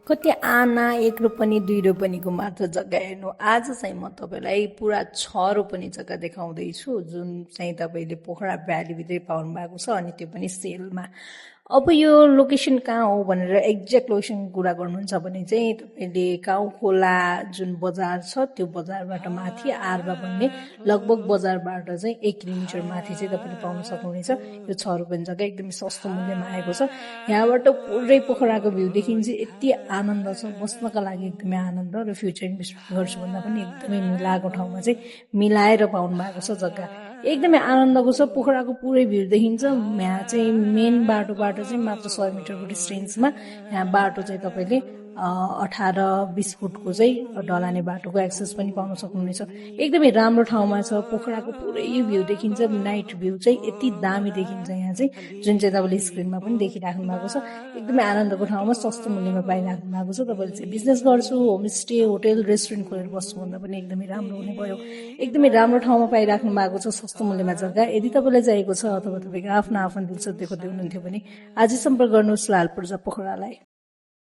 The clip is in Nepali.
कति आना 1 रोपनी 2 रोपनीको मात्र जग्गा हेर्नु। आज चाहिँ म तपाईँलाई पुरा 6 रोपनी जग्गा देखाउँदैछु जुन चाहिँ तपाईँले पोखरा भ्यालीभित्रै पाउनु भएको छ अनि त्यो पनि सेलमा। अब यो लोकेसन कहाँ हो भनेर एक्ज्याक्ट लोकेसनको कुरा गर्नुहुन्छ भने चाहिँ तपाईँले गाउँ खोला जुन बजार छ त्यो बजारबाट माथि आर्बा भन्ने लगभग बजारबाट चाहिँ 1 किलोमिटर माथि चाहिँ तपाईँले पाउन सक्नुहुनेछ। यो 6 रोपनी जग्गा एकदमै सस्तो मूल्यमा आएको छ। यहाँबाट पुरै पोखराको भ्यू देखिन्छ। यति आनन्द छ, बस्नका लागि एकदमै आनन्द र फ्युचर इन्भेस्टमेन्ट गर्छु भन्दा पनि एकदमै मिलाएको ठाउँमा चाहिँ मिलाएर पाउनु भएको छ जग्गा। एकदमै आनन्दको छ। पोखराको पुरै भ्यू देखिन्छ। यहाँ चाहिँ मेन बाटोबाट चाहिँ मात्र 100 मिटरको डिस्टेन्समा यहाँ बाटो चाहिँ तपाईँले 18-20 फुटको चाहिँ ढलाने बाटोको एक्सेस पनि पाउन सक्नुहुनेछ। एकदमै राम्रो ठाउँमा छ। पोखराको पुरै भ्यू देखिन्छ। नाइट भ्यू चाहिँ यति दामी देखिन्छ यहाँ चाहिँ जुन चाहिँ तपाईँले स्क्रिनमा पनि देखिराख्नु भएको छ। एकदमै आनन्दको ठाउँमा सस्तो मूल्यमा पाइराख्नु भएको छ। तपाईँले चाहिँ बिजनेस गर्छु, होमस्टे, होटेल, रेस्टुरेन्ट खोलेर बस्छु भन्दा पनि एकदमै राम्रो हुने भयो। एकदमै राम्रो ठाउँमा पाइराख्नु भएको छ सस्तो मूल्यमा जग्गा। यदि तपाईँलाई चाहिएको छ अथवा तपाईँको आफ्नो आफन्तले सोध्दै खोज्दै हुनुहुन्थ्यो भने आजै सम्पर्क गर्नुहोस् लाल पूर्जा पोखरालाई।